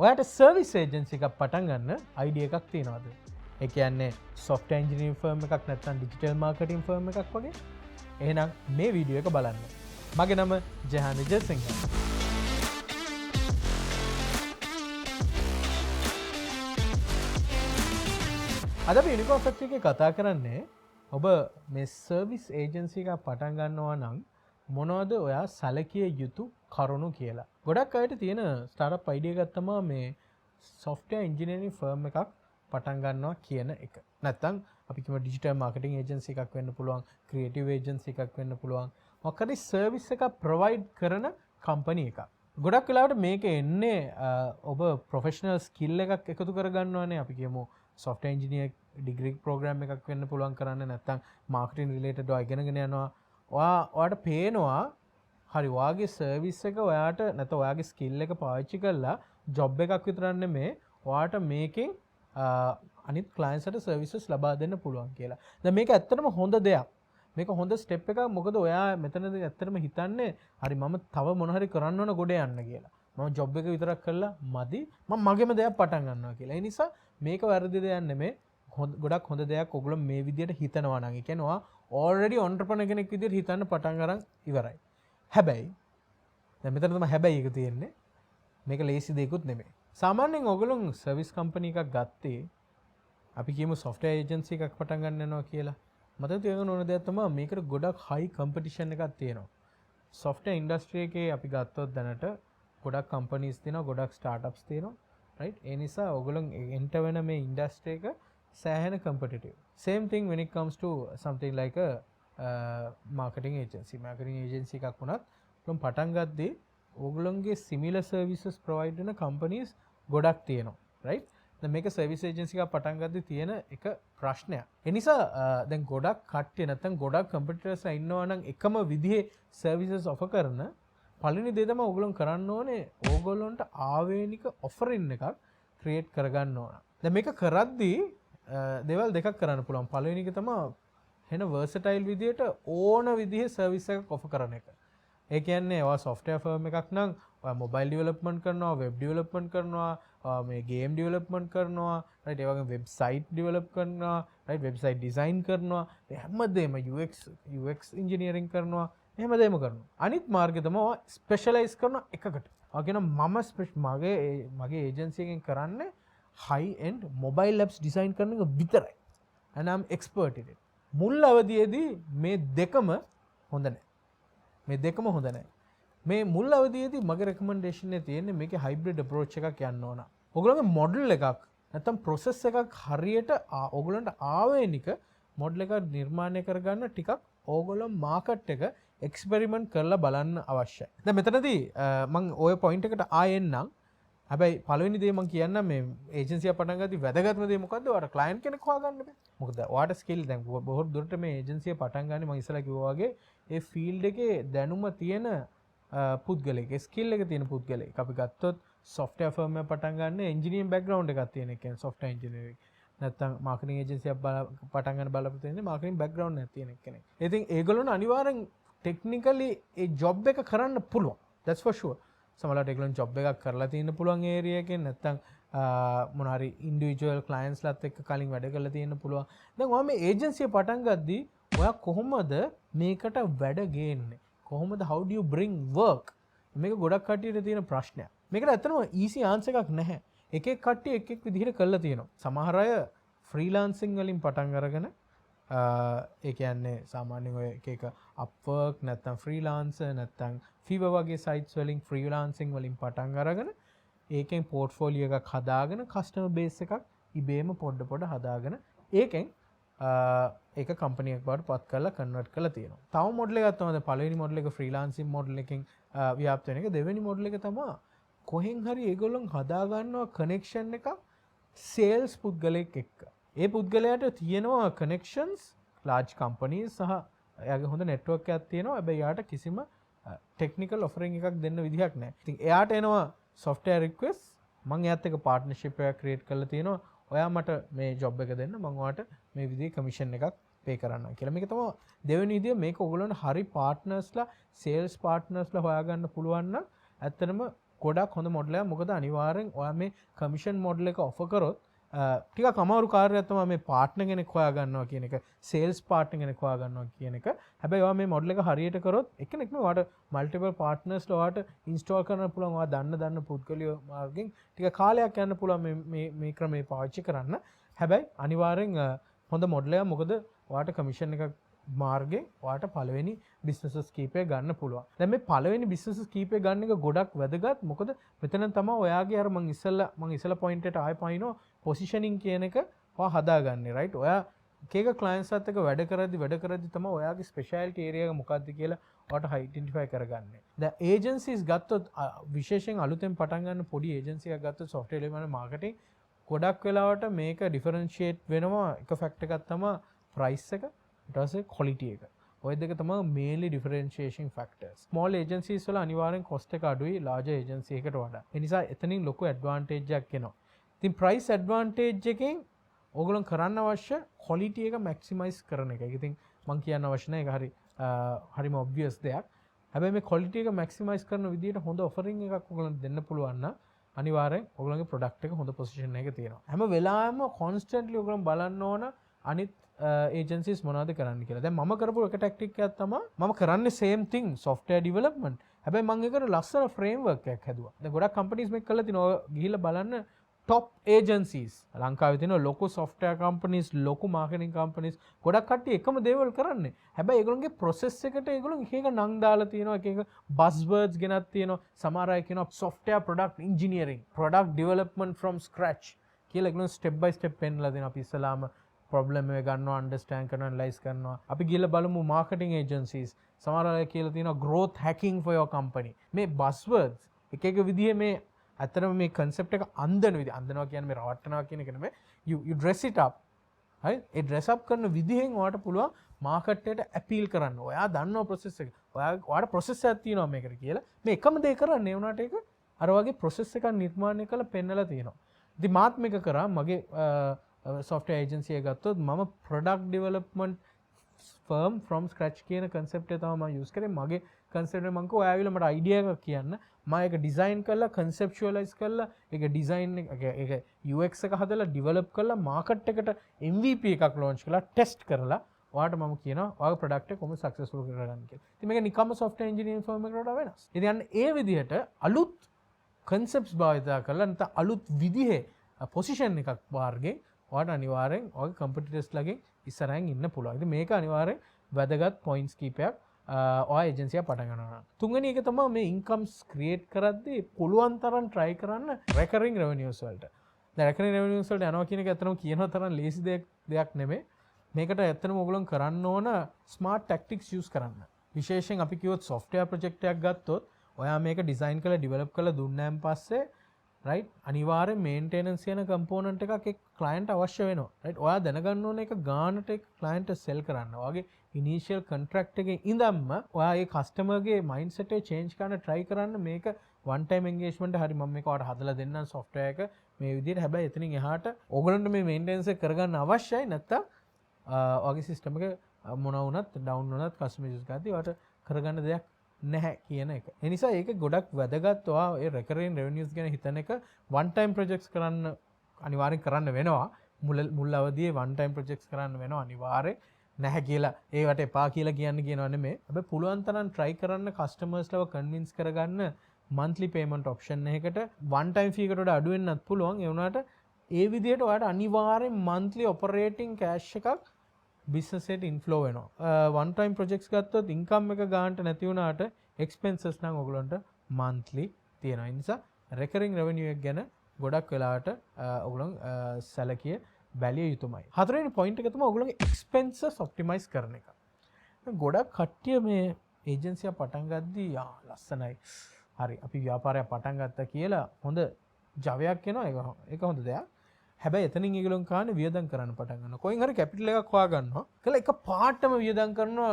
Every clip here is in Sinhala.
ඔයාට සර්විස් ඒජන්සි එකක් පටන් ගන්න අයිඩිය එකක් තියෙනවාද? ඒ කියන්නේ software engineering firm එකක් නැත්නම් digital marketing firm එකක් වගේ? එහෙනම් මේ වීඩියෝ එක බලන්න. මගේ නම ජෙහන් විජේසිංහ. අද අපි යුනිකෝන් ෆැක්ටරි එකේ කතා කරන්නේ ඔබ මේ සර්විස් ඒජන්සි එකක් පටන් ගන්නවා නම් මොනවද ඔයා සැලකිය යුතු කරුණු කියලා. ගොඩක් අයට තියෙන ස්ටාර්ට්අප් අයිඩියා එකක් තමයි මේ software engineering firm එකක් පටන් ගන්නවා කියන එක. නැත්තම් අපි කියමු digital marketing agency එකක් වෙන්න පුළුවන්, creative agency එකක් වෙන්න පුළුවන්. මොකක් හරි service එකක් provide කරන company එකක්. ගොඩක් වෙලාවට මේක එන්නේ ඔබ professional skill එකක් එකතු කර ගන්නවානේ. අපි කියමු software engineer degree program එකක් වෙන්න පුළුවන් කරන්න, නැත්තම් marketing related ඔය ඉගෙනගෙන යනවා. ඔයාට පේනවා හරි ඔයාගේ සර්විස් එක ඔයාට නැත්නම් ඔයාගේ ස්කිල් එක පාවිච්චි කරලා ජොබ් එකක් විතරක් නෙමේ ඔයාට මේකෙන් අනිත් ක්ලයන්ට්ස්ට සර්විසස් ලබා දෙන්න පුළුවන් කියලා. දැන් මේක ඇත්තටම හොඳ දෙයක්. මේක හොඳ ස්ටෙප් එකක්. මොකද ඔයා මෙතනදී ඇත්තටම හිතන්නේ හරි මම තව මොන හරි කරන්න ඕන ගොඩ යන්න කියලා. මම ජොබ් එක විතරක් කරලා මදි. මම මගේම දෙයක් පටන් ගන්නවා කියලා. ඒ නිසා මේක වැරදි දෙයක් නෙමේ. ගොඩක් හොඳ දෙයක් ඔයගොල්ලෝ මේ විදිහට හිතනවා නම්. ඒ කියන්නේ ඔයා already entrepreneur කෙනෙක් විදිහට හිතන්න පටන් අරන් ඉවරයි. හැබැයි දැන් මෙතන තමයි හැබැයි එක තියෙන්නේ. මේක ලේසි දෙයක්වත් නෙමෙයි. සාමාන්‍යයෙන් ඔයගොල්ලෝ සර්විස් කම්පැනි එකක් ගත්තේ අපි කියමු software agency එකක් පටන් ගන්න යනවා කියලා. මට තේරෙන ඕන දෙයක් තමයි මේකට ගොඩක් high competition එකක් තියෙනවා. software industry එකේ අපි ගත්තොත් දැනට ගොඩක් companies තියෙනවා, ගොඩක් startups තියෙනවා. right? ඒ නිසා ඔයගොල්ලෝ enter වෙන මේ industry එක සෑහෙන competitive. Same thing when it comes to something like a marketing agency. Marketing agency එකක් වුණත් ඔයගොල්ලෝ පටන් ගද්දී ඔයගොල්ලෝගේ similar services provide කරන companies ගොඩක් තියෙනවා. right? දැන් මේක service agency එකක් පටන් ගද්දී තියෙන එක ප්‍රශ්නයක්. ඒ නිසා දැන් ගොඩක් කට්ටිය නැත්නම් ගොඩක් competitors ඉන්නවා නම් එකම විදිහේ services offer කරන පළවෙනි දේ තමයි ඔයගොල්ලෝ කරන්න ඕනේ ඕගොල්ලන්ට ආවේනික offering එකක් create කරගන්න ඕන. දැන් මේක කරද්දී දේවල් දෙකක් කරන්න පුළුවන්. පළවෙනි එක තමයි එන versatile විදියට ඕන විදිහේ service එකක් offer කරන එක. ඒ කියන්නේ ඔයා software firm එකක් නම් ඔයා mobile development කරනවා, web development කරනවා, මේ game development කරනවා, right? ඒ වගේම website develop කරනවා, right? website design කරනවා. හැමදේම UX engineering කරනවා. හැමදේම කරනවා. අනිත් මාර්ගය තමයි ඔයා specialize කරන එකකට. ඔයා කියනවා මම මගේ agency එකෙන් කරන්නේ high end mobile apps design කරන එක විතරයි. and I'm expert in it. මුල් අවධියේදී මේ දෙකම හොඳ නැහැ. මේ මුල් අවධියේදී මගේ recommendation එක තියෙන්නේ මේකේ hybrid approach එකක් යන්න ඕන. ඔයගොල්ලෝගේ model එකක් නැත්නම් process එකක් හරියට ඔයගොල්ලන්ට ආවේනික model එකක් නිර්මාණය කරගන්න ටිකක් ඔයගොල්ලෝ market එක experiment කරලා බලන්න අවශ්‍යයි. දැන් මෙතනදී මම ওই point එකට ආයෙන්නම්. හැබැයි පළවෙනි දේ මම කියන්නම් මේ ඒජන්සි එක පටන් ගත්තී වැදගත්ම දේ මොකද්ද? ඔයාලට ක්ලයන්ට් කෙනෙක් හොයාගන්න බෑ. මොකද ඔයාලට ස්කිල් දැන් බොහෝ දුරට මේ ඒජන්සි එක පටන් ගන්නේ මම ඉස්සලා කිව්වා වගේ ඒ ෆීල්ඩ් එකේ දැනුම තියෙන පුද්ගලෙක්, ස්කිල් එක තියෙන පුද්ගලෙක්. අපි ගත්තොත් software firm එක පටන් ගන්න engineering background එකක් තියෙන කෙනෙක්, software engineering. නැත්තම් marketing agency එකක් පටන් ගන්න බලාපොරොත්තු වෙන්නේ marketing background එකක් තියෙන කෙනෙක්. ඉතින් ඒගොල්ලොන්ට අනිවාර්යෙන් technically ඒ job එක කරන්න පුළුවන්. That's for sure. සමහරවිට ඒගොල්ලන් ජොබ් එකක් කරලා තියෙන පුළුවන් ඒරියා එකෙන් නැත්නම් මොන හරි ඉන්ඩිවිජුවල් ක්ලයන්ට්ස් ලාත් එක්ක කලින් වැඩ කරලා තියෙන්න පුළුවන්. දැන් ඔයා මේ ඒජන්සි එක පටන් ගද්දී ඔයා කොහොමද මේකට වැඩ ගේන්නේ? කොහොමද how do you bring work? මේක ගොඩක් කට්ටියට තියෙන ප්‍රශ්නයක්. මේකට ඇත්තටම easy answer එකක් නැහැ. එක එක කට්ටිය එක එක විදිහට කරලා තියෙනවා. සමහර අය freelancing වලින් පටන් අරගෙන ඒ කියන්නේ සාමාන්‍යයෙන් ඔය එක එක Upwork නැත්නම් freelancer නැත්නම් Fiverr වගේ sites වලින් freelancing වලින් පටන් අරගෙන ඒකෙන් portfolio එකක් හදාගෙන customer base එකක් ඉබේම පොඩ හදාගෙන ඒකෙන් ඒක company එකක් බවට පත් කරලා convert කරලා තියෙනවා. තව model එකක් තමයි පළවෙනි model එක freelancing model එකෙන් ව්‍යාප්ත වෙන එක. දෙවෙනි model එක තමයි කොහෙන් හරි ඒගොල්ලොන් හදා ගන්නවා connection එකක් sales පුද්ගලෙක් එක්ක. ඒ පුද්ගලයාට තියෙනවා connections large companies සහ එයාගේ හොඳ network එකක් තියෙනවා. හැබැයි යාට කිසිම technical offering එකක් දෙන්න විදිහක් නැහැ. ඉතින් එයාට එනවා software request. මම එයාත් එක්ක partnership එකක් create කරලා තියෙනවා. ඔයා මට මේ job එක දෙන්න. මම ඔයාට මේ විදිහේ commission එකක් pay කරන්නම් කියලා. මේක තමයි දෙවෙනි විදිය. මේක ඔයගොල්ලන්ට හරි partnersලා sales partnersලා හොයාගන්න පුළුවන් නම් ඇත්තටම ගොඩක් හොඳ මොඩල් එකක්. මොකද අනිවාර්යෙන් ඔයා මේ කමිෂන් මොඩල් එක ඔෆර් කරොත් ටිකක් අමාරු කාර්යයක් තමයි මේ පාර්ට්නර් කෙනෙක් හොයා ගන්නවා කියන එක, සේල්ස් පාර්ට්නර් කෙනෙක් හොයා ගන්නවා කියන එක. හැබැයි ඔයා මේ මොඩල් එක හරියට කරොත් එක්කෙනෙක්ම ඔයාට මල්ටිපල් පාර්ට්නර්ස් ඔයාට ඉන්ස්ටෝල් කරන්න පුළුවන්. ඔයා දන්න පුද්ගලයෝ මාර්ගෙන් ටික කාලයක් යන්න පුළුවන් මේ ක්‍රමේ පාවිච්චි කරන්න. හැබැයි අනිවාර්යෙන් හොඳ මොඩල් එකක්. මොකද ඔයාට කමිෂන් එකක් මාර්ගේ ඔයාට පළවෙනි බිස්නසස් කීපය ගන්න පුළුවන්. දැන් මේ පළවෙනි බිස්නසස් කීපය ගන්න එක ගොඩක් වැදගත්. මොකද මෙතන තමයි ඔයාගේ අර මං ඉස්සෙල්ලා පොයින්ට් එකට ආයෙ පයින්නෝ පොසිෂනින් කියන එක ඔයා හදාගන්නේ. රයිට්? ඔයා එක ක්ලයන්ට්ස් අත් එක්ක වැඩ කරද්දි තමයි ඔයාගේ ස්පෙෂාලිටි ඒරියා එක මොකක්ද කියලා ඔයාට අයිඩෙන්ටිෆයි කරගන්නේ. දැන් ඒජන්සිස් ගත්තොත් විශේෂයෙන් අලුතෙන් පටන් ගන්න පොඩි ඒජන්සි එකක් ගත්තොත් software development marketing ගොඩක් වෙලාවට මේක ඩිෆරන්ෂিয়েට් වෙනවා. එක ෆැක්ටර් එකක් තමයි price එක. ඊට පස්සේ quality එක. ඔය දෙක තමයි mainly differentiation factors. small agencies වල අනිවාර්යෙන් cost එක අඩුයි larger agency එකකට වඩා. ඒ නිසා එතනින් ලොකු advantage එකක් එනවා. ඉතින් price advantage එකෙන් ඕගොල්ලෝ කරන්න අවශ්‍ය quality එක maximize කරන එක. ඉතින් මම කියන්න අවශ්‍ය නැහැ ඒක හරිම obvious දෙයක්. හැබැයි මේ quality එක maximize කරන විදිහට හොඳ offering එකක් ඕගොල්ලන්ට දෙන්න පුළුවන් නම් අනිවාර්යෙන් ඕගොල්ලන්ගේ product එක හොඳ position එකක තියෙනවා. හැම වෙලාවෙම constantly ඕගොල්ලෝ බලන්න ඕන අනිත් agencies මොනවද කරන්න කියලා. දැන් මම කරපු එක tactic එකක් තමයි මම කරන්නේ same thing software development. හැබැයි මම ඒකට ලස්සන framework එකක් හැදුවා. දැන් ගොඩක් companies මේක කරලා තිනවා. ගිහිල්ලා බලන්න top agencies. ලංකාවේ තියෙන ලොකු software companies, ලොකු marketing companies ගොඩක් කට්ටිය එකම දේවල් කරන්නේ. හැබැයි ඒගොල්ලෝගේ process එකට ඒගොල්ලෝ එක එක නම් දාලා තියෙනවා. එක එක buzzwords ගෙනත් තියෙනවා. සමහර අය කියනවා software product engineering, product development from scratch කියලා ඒගොල්ලෝ step by step පෙන්නලා දෙනවා. අපි ඉස්සලාම problem එක ගන්නවා, understand කරනවා, analyze කරනවා. අපි ගිහලා බලමු marketing agencies. සමහර අය කියලා තියෙනවා growth hacking for your company. මේ buzzwords එක එක විදිහේ මේ ඇත්තටම මේ concept එක අන්දන විදිහ. අන්දනවා කියන්නේ මේ රවට්ටනවා කියන එක නෙමෙයි. you dress it up. හරි? ඒ dress up කරන විදිහෙන් ඔයාට පුළුවන් market එකට appeal කරන්න. ඔයා දන්නවා process එක. ඔයාට process එකක් තියෙනවා මේකට කියලා. මේ එකම දේ කරන්නේ වුණාට ඒක අර වගේ process එකක් නිර්මාණය කරලා පෙන්නලා තියෙනවා. ඉතින් මාත් මේක කරා මගේ software agency එක ගත්තොත් මම product development firm from scratch කියන concept එක තමයි මම use කරේ. මගේ concept එක මම කිව්වා ඔයා ඇවිල්ලා මට idea එකක් කියන්න. මම ඒක design කරලා conceptualize කරලා ඒක design ඒක UX එක හදලා develop කරලා market එකට MVP එකක් launch කරලා test කරලා ඔයාට මම කියනවා ඔයාගේ product එක කොහොමද successful කරගන්න කියලා. ඉතින් මේක නිකම්ම software engineering firm එකකට වඩා වෙනස්. ඉතින් ඒ විදිහට අලුත් concepts භාවිතා කරලා නැත්නම් අලුත් විදිහේ position එකක් මාර්ගේ ඔයාට අනිවාර්යෙන් ඔයගේ කම්පිටිටර්ස් ලගෙන් ඉස්සරහින් ඉන්න පුළුවන්. ඉතින් මේක අනිවාර්යෙන් වැදගත් පොයින්ට්ස් කීපයක් ඔයා ඒජන්සි එක පටන් ගන්නවා. තුන්වෙනි එක තමයි මේ ඉන්කම්ස් ක්‍රියේට් කරද්දී පුළුවන් තරම් try කරන්න recurring revenues වලට. දැන් recurring revenues වලට යනවා කියන එක ඇත්තටම කියනවා තරම් ලේසි දෙයක් නෙමෙයි. මේකට ඇත්තටම ඔයගොල්ලෝ කරන්න ඕන smart tactics use කරන්න. විශේෂයෙන් අපි කිව්වොත් software project එකක් ගත්තොත් ඔයා මේක design කරලා develop කරලා දුන්නාන් පස්සේ right අනිවාර්යෙන් මේන්ටෙනන්ස් කියන කම්පෝනන්ට් එකක් ඒ ක්ලයන්ට් අවශ්‍ය වෙනවා. right ඔයා දැනගන්න ඕනේ ඒක ගානට ඒ ක්ලයන්ට් සෙල් කරන්න. ඔයාගේ ඉනිෂියල් කොන්ට්‍රැක්ට් එකේ ඉඳන්ම ඔයා ඒ කස්ටමර්ගේ මයින්ඩ්සෙට් එක චේන්ජ් කරන්න try කරන්න. මේක one time engagement හරි මම මේක ඔයාලට හදලා දෙන්නම් software එක මේ විදිහට. හැබැයි එතනින් එහාට ඕගලන්ට මේ මේන්ටෙනන්ස් එක කරගන්න අවශ්‍යයි. නැත්තම් ඔයාගේ සිස්ටම් එක මොන වුණත් ඩවුන් වුණත් කස්ටමර් යූස් කරද්දී ඔයාලට කරගන්න දෙයක් නැහැ කියන එක. ඒ නිසා ඒක ගොඩක් වැදගත්. ඔයා ඒ recurring revenues ගැන හිතන එක one time projects කරන්න අනිවාර්යෙන් කරන්න වෙනවා. මුල් අවදියේ one time projects කරන්න වෙනවා අනිවාර්යෙන්. නැහැ කියලා ඒවට එපා කියලා කියනවා නෙමෙයි. හැබැයි පුළුවන් තරම් try කරන්න customers ලව convince කරගන්න monthly payment option එකකට one time fee එකට වඩා අඩු වෙන්නත් පුළුවන්. ඒ වුණාට ඒ විදිහට ඔයාලට අනිවාර්යෙන් monthly operating cash එකක් business එකට inflow වෙනවා. one time projects ගත්තොත් income එක ගන්නට නැති වුණාට expenses නම් ඔයගලන්ට monthly තියෙනවා. ඒ නිසා recurring revenue එක ගැන ගොඩක් වෙලාවට ඔයගලන් සැලකිය බැලිය යුතුමයි. හතරවෙනි point එක තමයි ඔයගලගේ expenses optimize කරන එක. ගොඩක් කට්ටිය මේ agency එක පටන් ගද්දී ලස්සනයි. හරි අපි ව්‍යාපාරයක් පටන් ගත්තා කියලා හොඳ ජවයක් එනවා. ඒක හොඳ දෙයක්. හැබැයි එතනින් ඒගොල්ලෝ කාන්නේ වියදම් කරන්න පටන් ගන්නවා. කොහෙන් හරි කැපිටල් එකක් හොයා ගන්නවා. කියලා එක පාටම වියදම් කරනවා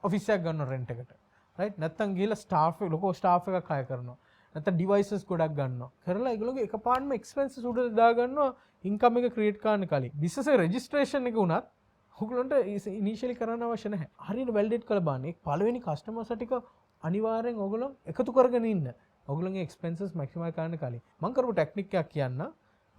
ඔෆිස් එකක් ගන්නවා රෙන්ට් එකට. රයිට්? නැත්තම් ගිහලා ලොකෝ ස්ටාෆ් එකක් හයර් කරනවා. නැත්තම් ඩිවයිසස් ගොඩක් ගන්නවා. කරලා ඒගොල්ලෝගේ එක පාටම එක්ස්පෙන්සස් උඩට දා ගන්නවා ඉන්කම් එක ක්‍රියේට් කරන්න කලින්. බිස්නස් එක රෙජිස්ට්‍රේෂන් එක උනත් ඔයගොල්ලන්ට ඉනිෂියලි කරන්න අවශ්‍ය නැහැ. හරියට වැලිඩේට් කරලා බලන්න. ඒ පළවෙනි කස්ටමර්ස්ලා ටික අනිවාර්යෙන් ඔයගොල්ලෝ එකතු කරගෙන ඉන්න. ඔයගොල්ලෝගේ expenses maximize කරන්න කලින් මම කරපු ටෙක්නික් එකක් කියන්න.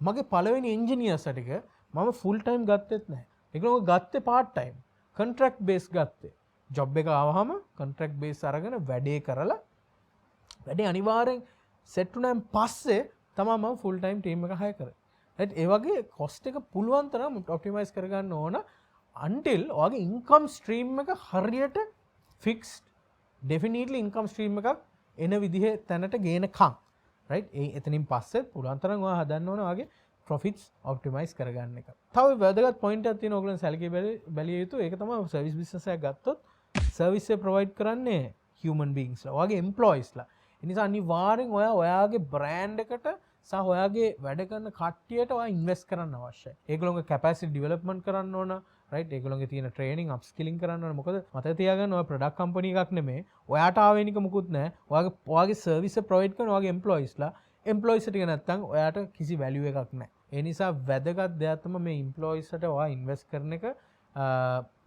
මගේ පළවෙනි එන්ජිනියර්ස් ටික මම ෆුල් ටයිම් ගත්තෙත් නැහැ. ඒගොල්ලෝ ගත්තේ පාර්ට් ටයිම්. කොන්ට්‍රැක්ට් බේස් ගත්තේ. ජොබ් එක ආවහම කොන්ට්‍රැක්ට් බේස් අරගෙන වැඩේ කරලා වැඩේ අනිවාර්යෙන් සෙට් වුණාන් පස්සේ තමයි මම ෆුල් ටයිම් ටීම් එක හයර් කරේ. රයිට් ඒ වගේ කොස්ට් එක පුළුවන් තරම් ඔප්ටිමයිස් කරගන්න ඕන until ඔයගේ ඉන්කම් ස්ට්‍රීම් එක හරියට ෆික්ස්ඩ් ඩෙෆිනිට්ලි ඉන්කම් ස්ට්‍රීම් එකක් එන විදිහේ තැනට ගේනකම්. රයිට් ඒ එතනින් පස්සේ පුළුවන් තරම් ඔයා හදන්න ඕන ඔයගේ ප්‍රොෆිට්ස් ඔප්ටිමයිස් කරගන්න එක. තව වැදගත් පොයින්ට් එකක් තියෙනවා ඔයගොල්ලෝ සැලකී බැලිය යුතු. ඒක තමයි සර්විස් බිස්නස් එකක් ගත්තොත් සර්විස් එක ප්‍රොවයිඩ් කරන්නේ human beings ලා. ඔයගේ employees ලා. ඒ නිසා අනිවාර්යෙන් ඔයාගේ බ්‍රෑන්ඩ් එකට සහ ඔයාගේ වැඩ කරන කට්ටියට ඔයා ඉන්වෙස්ට් කරන්න අවශ්‍යයි. ඒගොල්ලෝගේ කැපැසිටි ඩෙවලොප්මන්ට් කරන්න ඕන. රයිට් ඒගොල්ලෝගේ තියෙන ට්‍රේනින් අප්ස්කිලින් කරන්න ඕන. මොකද මතක තියාගන්න ඔය ප්‍රොඩක්ට් කම්පැනි එකක් නෙමෙයි. ඔයාට ආවෙනික මුකුත් නැහැ. ඔයාගේ සර්විස් එක ප්‍රොවයිඩ් කරන ඔයාගේ එම්ප්ලොයිස් ලා. එම්ප්ලොයිස් ටික නැත්තම් ඔයාට කිසි වැලියු එකක් නැහැ. ඒ නිසා වැදගත් දෙයක් තමයි මේ එම්ප්ලොයිස්ට ඔයා ඉන්වෙස්ට් කරන එක.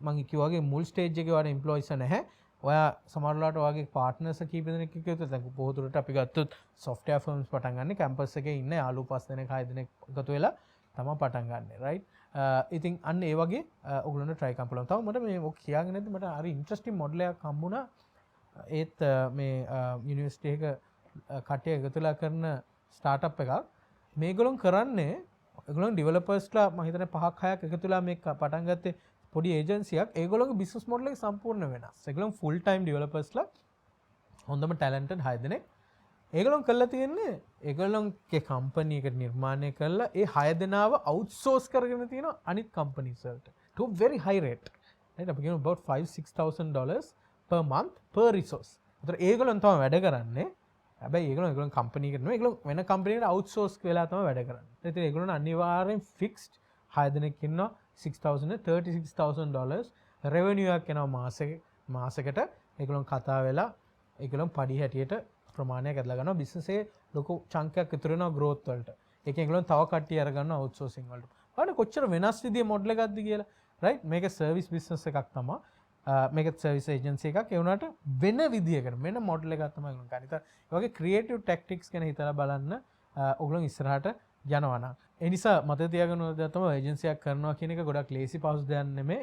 මම කිව්වාගේ මුල් ස්ටේජ් එකේ ඔයාට එම්ප්ලොයිස් නැහැ. ඔයා සමහරවිට ඔයාගේ පාර්ට්නර්ස් කීප දෙනෙක් එක්ක ඉතින් දැන් පොහොතුරට අපි ගත්තොත් software firms පටන් ගන්න කැම්පස් එකේ ඉන්න යාළුවෝ 5 දෙනෙක් 6 දෙනෙක් එකතු වෙලා තමයි පටන් ගන්න. රයිට්. ඉතින් අන්න ඒ වගේ ඔයගොල්ලන්ට try කරන්න පුළුවන්. තව මට මේ ඔක කියාගෙන නැද්ද මට හරි ඉන්ටරෙස්ටිං මොඩල් එකක් හම්බුණා. ඒත් මේ යුනිවර්සිටි එක කට්ටිය එකතු වෙලා කරන ස්ටාර්ට්අප් එකක්. මේගොල්ලෝ කරන්නේ ඒගොල්ලෝ ඩෙවලොපර්ස්ලා මම හිතන්නේ 5ක් 6ක් එකතු වෙලා මේක පටන් ගත්තේ පොඩි ඒජන්සියක්. ඒගොල්ලෝගේ බිස්නස් මොඩල් එක සම්පූර්ණ වෙනස්. ඒගොල්ලෝ ෆුල් ටයිම් ඩෙවලොපර්ස්ලා හොඳම ටැලන්ටඩ් 6 දෙනෙක්. ඒගොල්ලෝ කරලා තියෙන්නේ ඒගොල්ලෝගේ කම්පැනි එකට නිර්මාණය කරලා ඒ 6 දෙනාව අවුට්සෝස් කරගෙන තියෙනවා අනිත් කම්පැනිස් වලට to very high rate. right අපි කියනවා about $5,000-6,000 per month per resource. ඒතර ඒගොල්ලෝ තමයි වැඩ කරන්නේ. හැබැයි ඒගොල්ලෝ කම්පැනි එකට නෙවෙයි ඒගොල්ලෝ වෙන කම්පැනි එකට අවුට්සෝස් වෙලා තමයි වැඩ කරන්නේ. ඉතින් ඒගොල්ලෝ අනිවාර්යෙන් ෆික්ස්ඩ් 6 දෙනෙක් ඉන්නවා $6,000-36,000 රෙවෙනියු එකක් එනවා මාසෙකට. ඒගොල්ලෝ කතා වෙලා ඒගොල්ලෝ පඩි හැටියට ප්‍රමාණයක් ඇදලා ගන්නවා. බිස්නස් එකේ ලොකු chunk එකක් ඉතුරු වෙනවා growth වලට. ඒකෙන් ඒගොල්ලෝ තව කට්ටිය අර ගන්නවා outsourcing වලට. බලන්න කොච්චර වෙනස් විදිහේ මොඩල් එකක්ද කියලා. right මේක සර්විස් බිස්නස් එකක් තමයි. මේක සර්විස් ඒජන්සි එකක්. ඒ වුණාට වෙන විදිහකට වෙන මොඩල් එකක් තමයි ඒගොල්ලෝ කරන්නේ. ඒ වගේ ක්‍රියේටිව් ටැක්ටික්ස් ගැන හිතලා බලන්න ඕගොල්ලෝ ඉස්සරහට යනවා නම්. ඒ නිසා මතක තියාගන්න ඕන දේ තමයි ඒජන්සි එකක් කරනවා කියන එක ගොඩක් ලේසි පහසු දෙයක් නෙමෙයි.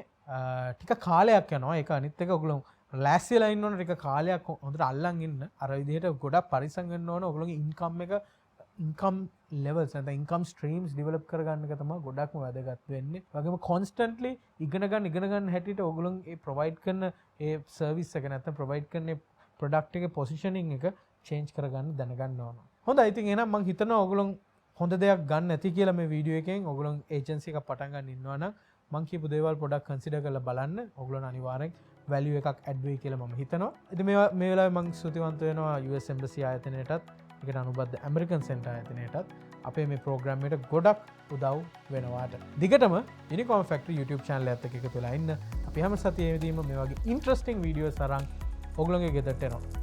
ටික කාලයක් යනවා. ඒක අනිත් එක ඔයගොල්ලෝ ලෑස්තිලා ඉන්න ඕන ටික කාලයක් හොඳට අල්ලන් ඉන්න. අර විදිහට ගොඩක් පරිස්සම් වෙන්න ඕන. ඔයගොල්ලෝගේ ඉන්කම් ලෙවල්ස් නැත්නම් ඉන්කම් ස්ට්‍රීම්ස් ඩෙවලොප් කරගන්න එක තමයි ගොඩක්ම වැදගත් වෙන්නේ. ඒ වගේම කොන්ස්ටන්ට්ලි ඉගෙන ගන්න හැටියට ඔයගොල්ලෝ ඒ ප්‍රොවයිඩ් කරන ඒ සර්විස් එක නැත්නම් ප්‍රොවයිඩ් කරන ප්‍රොඩක්ට් එකේ පොසිෂනින් එක චේන්ජ් කරගන්න දැනගන්න ඕන. හොඳයි. ඉතින් එහෙනම් මම හිතනවා ඔයගොල්ලෝ හොඳ දෙයක් ගන්න ඇති කියලා මේ වීඩියෝ එකෙන්. ඔයගොල්ලෝ ඒජන්සි එකක් පටන් ගන්න ඉන්නවා නම් මම කියපු දේවල් පොඩ්ඩක් කන්සිඩර් කරලා බලන්න. ඔයගොල්ලෝ අනිවාර්යෙන් වැලියු එකක් ඇඩ් වෙයි කියලා මම හිතනවා. ඉතින් මේ වෙලාවේ මම ස්තුතිවන්ත වෙනවා US Embassy ආයතනයටත්, ඒකට අනුබද්ධ American Center ආයතනයටත් අපේ මේ ප්‍රෝග්‍රෑම් එකට ගොඩක් උදව් වෙනවාට. දිගටම Unicorn Factory YouTube channel එකත් එක්ක එකතු වෙලා ඉන්න. අපි හැම සතියේදීම මේ වගේ ඉන්ටරෙස්ටිං වීඩියෝස් අරන් ඔයගොල්ලෝගේ ගෙදරට එනවා.